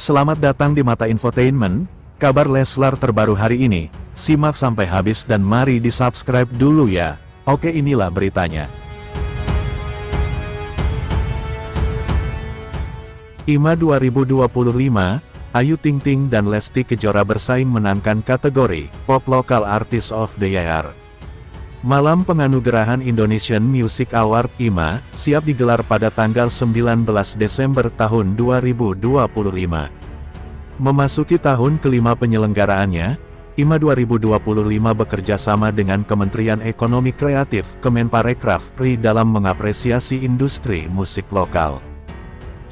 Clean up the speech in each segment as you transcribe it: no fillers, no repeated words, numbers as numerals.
Selamat datang di Mata Infotainment, kabar Leslar terbaru hari ini. Simak sampai habis dan mari di-subscribe dulu ya. Oke, inilah beritanya. IMA 2025, Ayu Ting Ting dan Lesti Kejora bersaing menangkan kategori Pop Local Artist of the Year. Malam penganugerahan Indonesian Music Award IMA, siap digelar pada tanggal 19 Desember tahun 2025. Memasuki tahun kelima penyelenggaraannya, IMA 2025 bekerja sama dengan Kementerian Ekonomi Kreatif Kemenparekraf RI dalam mengapresiasi industri musik lokal.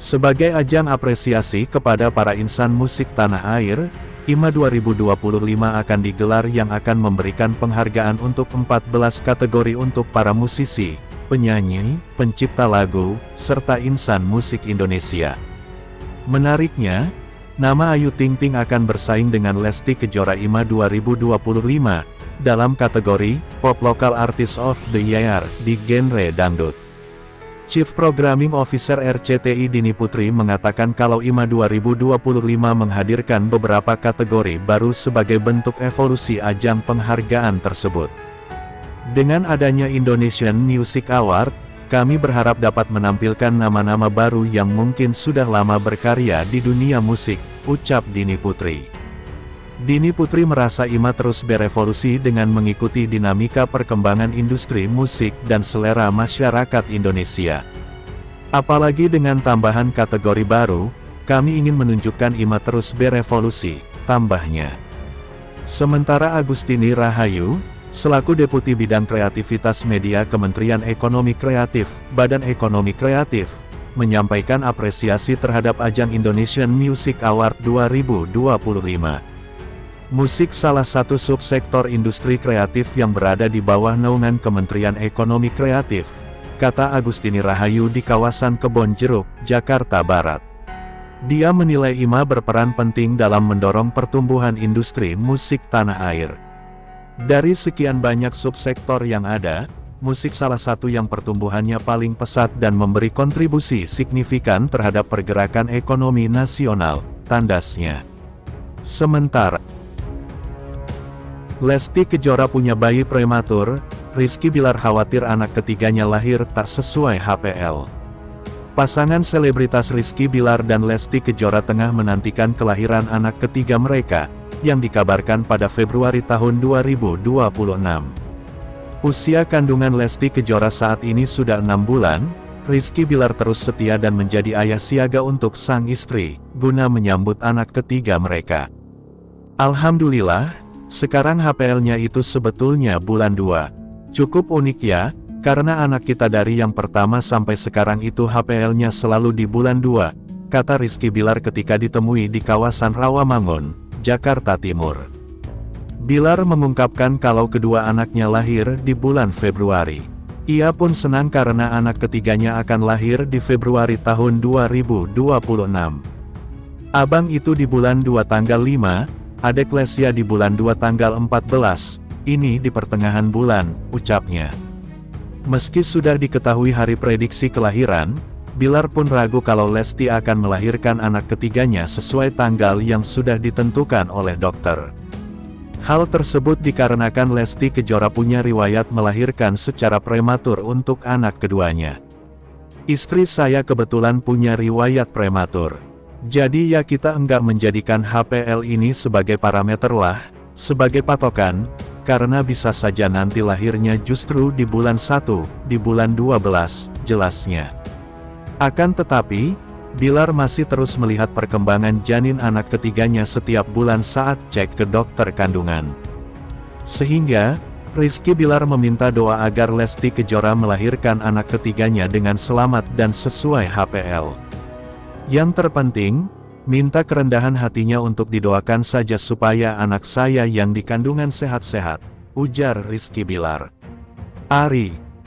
Sebagai ajang apresiasi kepada para insan musik tanah air, IMA 2025 akan digelar yang akan memberikan penghargaan untuk 14 kategori untuk para musisi, penyanyi, pencipta lagu, serta insan musik Indonesia. Menariknya, nama Ayu Ting Ting akan bersaing dengan Lesti Kejora IMA 2025, dalam kategori Pop Local Artist of the Year di genre dangdut. Chief Programming Officer RCTI Dini Putri mengatakan kalau IMA 2025 menghadirkan beberapa kategori baru sebagai bentuk evolusi ajang penghargaan tersebut. Dengan adanya Indonesian Music Award, kami berharap dapat menampilkan nama-nama baru yang mungkin sudah lama berkarya di dunia musik, ucap Dini Putri. Dini Putri merasa IMA terus berevolusi dengan mengikuti dinamika perkembangan industri musik dan selera masyarakat Indonesia. Apalagi dengan tambahan kategori baru, kami ingin menunjukkan IMA terus berevolusi, tambahnya. Sementara Agustini Rahayu, selaku Deputi Bidang Kreativitas Media Kementerian Ekonomi Kreatif, Badan Ekonomi Kreatif, menyampaikan apresiasi terhadap ajang Indonesian Music Award 2025. Musik salah satu subsektor industri kreatif yang berada di bawah naungan Kementerian Ekonomi Kreatif, kata Agustini Rahayu di kawasan Kebon Jeruk, Jakarta Barat. Dia menilai IMA berperan penting dalam mendorong pertumbuhan industri musik tanah air. Dari sekian banyak subsektor yang ada, musik salah satu yang pertumbuhannya paling pesat dan memberi kontribusi signifikan terhadap pergerakan ekonomi nasional, tandasnya. Sementara Lesti Kejora punya bayi prematur, Rizky Bilar khawatir anak ketiganya lahir tak sesuai HPL. Pasangan selebritas Rizky Bilar dan Lesti Kejora tengah menantikan kelahiran anak ketiga mereka, yang dikabarkan pada Februari tahun 2026. Usia kandungan Lesti Kejora saat ini sudah 6 bulan, Rizky Bilar terus setia dan menjadi ayah siaga untuk sang istri, guna menyambut anak ketiga mereka. Alhamdulillah, sekarang HPL-nya itu sebetulnya bulan 2. Cukup unik ya, karena anak kita dari yang pertama sampai sekarang itu HPL-nya selalu di bulan 2, kata Rizky Bilar ketika ditemui di kawasan Rawamangun, Jakarta Timur. Bilar mengungkapkan kalau kedua anaknya lahir di bulan Februari. Ia pun senang karena anak ketiganya akan lahir di Februari tahun 2026. Abang itu di bulan 2 tanggal 5, adek Lesya di bulan 2 tanggal 14, ini di pertengahan bulan, ucapnya. Meski sudah diketahui hari prediksi kelahiran, Bilar pun ragu kalau Lesti akan melahirkan anak ketiganya sesuai tanggal yang sudah ditentukan oleh dokter. Hal tersebut dikarenakan Lesti Kejora punya riwayat melahirkan secara prematur untuk anak keduanya. Istri saya kebetulan punya riwayat prematur. Jadi ya kita enggak menjadikan HPL ini sebagai parameter lah, sebagai patokan, karena bisa saja nanti lahirnya justru di bulan 1, di bulan 12, jelasnya. Akan tetapi, Bilar masih terus melihat perkembangan janin anak ketiganya setiap bulan saat cek ke dokter kandungan. Sehingga, Rizky Bilar meminta doa agar Lesti Kejora melahirkan anak ketiganya dengan selamat dan sesuai HPL. Yang terpenting, minta kerendahan hatinya untuk didoakan saja supaya anak saya yang dikandungan sehat-sehat, ujar Rizky Bilar.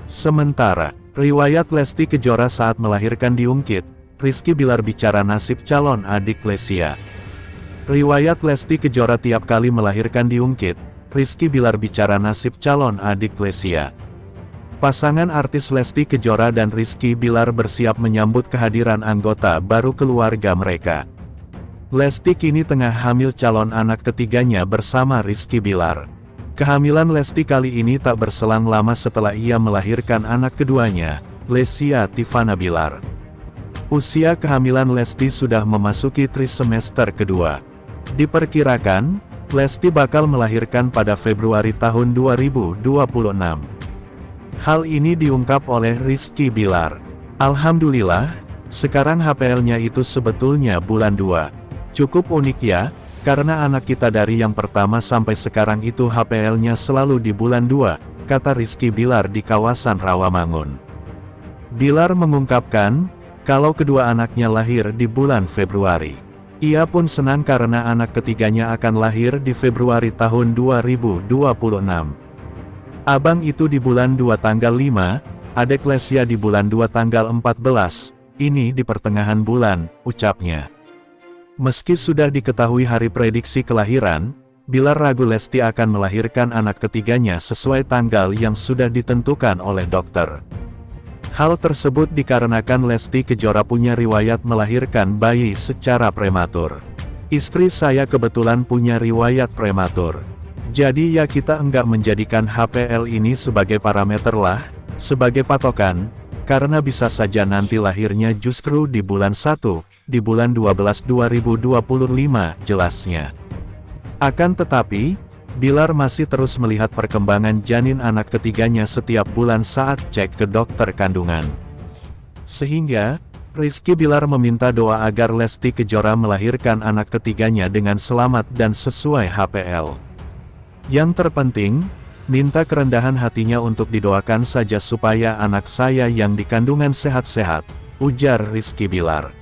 Sementara, riwayat Lesti Kejora saat melahirkan diungkit, Rizky Bilar bicara nasib calon adik Lesya. Riwayat Lesti Kejora tiap kali melahirkan diungkit, Rizky Bilar bicara nasib calon adik Lesya. Pasangan artis Lesti Kejora dan Rizky Bilar bersiap menyambut kehadiran anggota baru keluarga mereka. Lesti kini tengah hamil calon anak ketiganya bersama Rizky Bilar. Kehamilan Lesti kali ini tak berselang lama setelah ia melahirkan anak keduanya, Lesya Tivana Bilar. Usia kehamilan Lesti sudah memasuki trimester kedua. Diperkirakan, Lesti bakal melahirkan pada Februari tahun 2026. Hal ini diungkap oleh Rizky Bilar. Alhamdulillah, sekarang HPL-nya itu sebetulnya bulan 2. Cukup unik ya, karena anak kita dari yang pertama sampai sekarang itu HPL-nya selalu di bulan 2, kata Rizky Bilar di kawasan Rawamangun. Bilar mengungkapkan, kalau kedua anaknya lahir di bulan Februari. Ia pun senang karena anak ketiganya akan lahir di Februari tahun 2026. Abang itu di bulan 2 tanggal 5, adek Lesya di bulan 2 tanggal 14, ini di pertengahan bulan, ucapnya. Meski sudah diketahui hari prediksi kelahiran, Bilar ragu Lesti akan melahirkan anak ketiganya sesuai tanggal yang sudah ditentukan oleh dokter. Hal tersebut dikarenakan Lesti Kejora punya riwayat melahirkan bayi secara prematur. Istri saya kebetulan punya riwayat prematur. Jadi ya kita enggak menjadikan HPL ini sebagai parameter lah, sebagai patokan, karena bisa saja nanti lahirnya justru di bulan 1, di bulan 12 2025, jelasnya. Akan tetapi, Bilar masih terus melihat perkembangan janin anak ketiganya setiap bulan saat cek ke dokter kandungan. Sehingga, Rizky Bilar meminta doa agar Lesti Kejora melahirkan anak ketiganya dengan selamat dan sesuai HPL. Yang terpenting, minta kerendahan hatinya untuk didoakan saja supaya anak saya yang dikandungan sehat-sehat, ujar Rizky Bilar.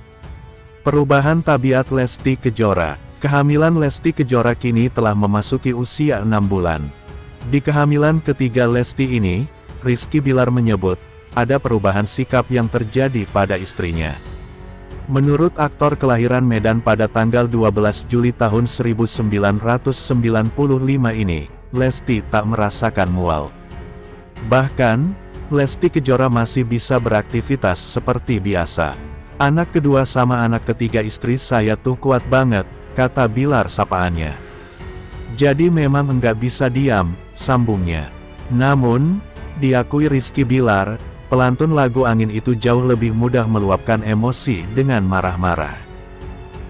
Perubahan tabiat Lesti Kejora. Kehamilan Lesti Kejora kini telah memasuki usia 6 bulan. Di kehamilan ketiga Lesti ini, Rizky Bilar menyebut, ada perubahan sikap yang terjadi pada istrinya. Menurut aktor kelahiran Medan pada tanggal 12 Juli tahun 1995 ini, Lesti tak merasakan mual. Bahkan, Lesti Kejora masih bisa beraktivitas seperti biasa. Anak kedua sama anak ketiga istri saya tuh kuat banget, kata Bilar sapaannya. Jadi memang enggak bisa diam, sambungnya. Namun, diakui Rizky Bilar, pelantun lagu Angin itu jauh lebih mudah meluapkan emosi dengan marah-marah.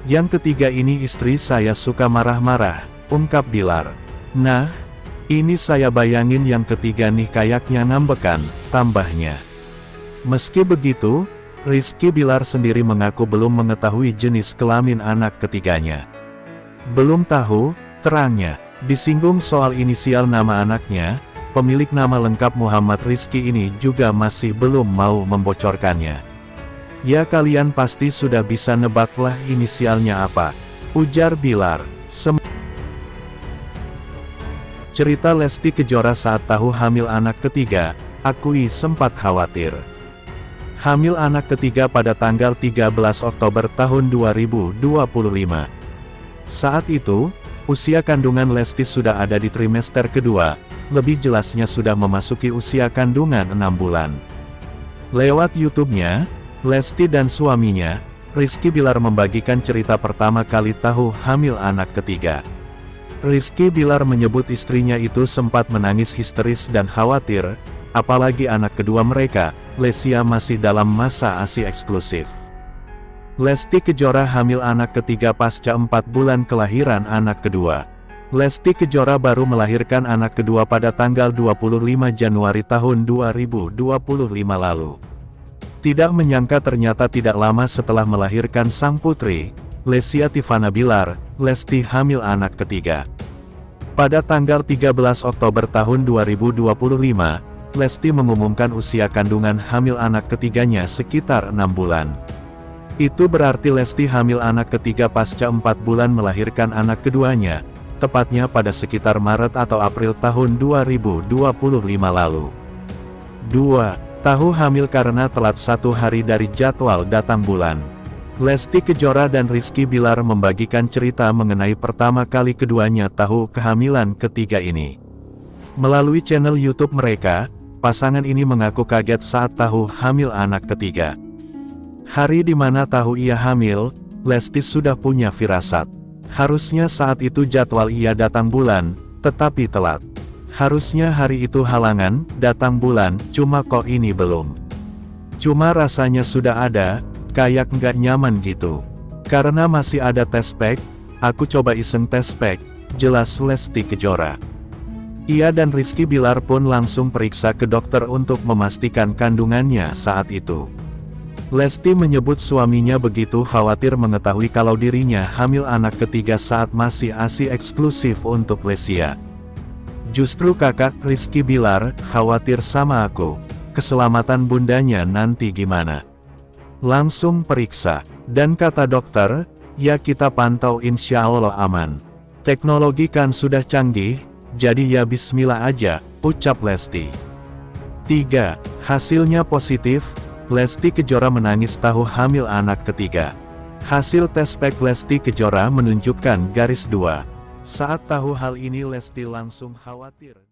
Yang ketiga ini istri saya suka marah-marah, ungkap Bilar. Nah, ini saya bayangin yang ketiga nih kayaknya ngambekan, tambahnya. Meski begitu, Rizky Bilar sendiri mengaku belum mengetahui jenis kelamin anak ketiganya. Belum tahu, terangnya. Disinggung soal inisial nama anaknya, pemilik nama lengkap Muhammad Rizky ini juga masih belum mau membocorkannya. Ya kalian pasti sudah bisa nebaklah inisialnya apa, ujar Bilar. Cerita Lesti Kejora saat tahu hamil anak ketiga, akui sempat khawatir. Hamil anak ketiga pada tanggal 13 Oktober tahun 2025. Saat itu, usia kandungan Lesti sudah ada di trimester kedua, lebih jelasnya sudah memasuki usia kandungan 6 bulan. Lewat YouTube-nya, Lesti dan suaminya, Rizky Bilar membagikan cerita pertama kali tahu hamil anak ketiga. Rizky Bilar menyebut istrinya itu sempat menangis histeris dan khawatir, apalagi anak kedua mereka, Lesya masih dalam masa ASI eksklusif. Lesti Kejora hamil anak ketiga pasca 4 bulan kelahiran anak kedua. Lesti Kejora baru melahirkan anak kedua pada tanggal 25 Januari tahun 2025 lalu. Tidak menyangka ternyata tidak lama setelah melahirkan sang putri, Lesya Tivana Bilar, Lesti hamil anak ketiga. Pada tanggal 13 Oktober tahun 2025, Lesti mengumumkan usia kandungan hamil anak ketiganya sekitar 6 bulan. Itu berarti Lesti hamil anak ketiga pasca 4 bulan melahirkan anak keduanya, tepatnya pada sekitar Maret atau April tahun 2025 lalu. 2. Tahu hamil karena telat 1 hari dari jadwal datang bulan. Lesti Kejora dan Rizky Bilar membagikan cerita mengenai pertama kali keduanya tahu kehamilan ketiga ini. Melalui channel YouTube mereka, pasangan ini mengaku kaget saat tahu hamil anak ketiga. Hari di mana tahu ia hamil, Lesti sudah punya firasat. Harusnya saat itu jadwal ia datang bulan, tetapi telat. Harusnya hari itu halangan, datang bulan, cuma kok ini belum. Cuma rasanya sudah ada, kayak nggak nyaman gitu. Karena masih ada tes pack, aku coba iseng tes pack, jelas Lesti Kejora. Ia dan Rizky Bilar pun langsung periksa ke dokter untuk memastikan kandungannya saat itu. Lesti menyebut suaminya begitu khawatir mengetahui kalau dirinya hamil anak ketiga saat masih ASI eksklusif untuk Lesya. Justru kakak Rizky Bilar khawatir sama aku, keselamatan bundanya nanti gimana. Langsung periksa, dan kata dokter, ya kita pantau insya Allah aman. Teknologi kan sudah canggih, jadi ya bismillah aja, ucap Lesti. 3. Hasilnya positif, Lesti Kejora menangis tahu hamil anak ketiga. Hasil tes pack Lesti Kejora menunjukkan garis 2. Saat tahu hal ini Lesti langsung khawatir.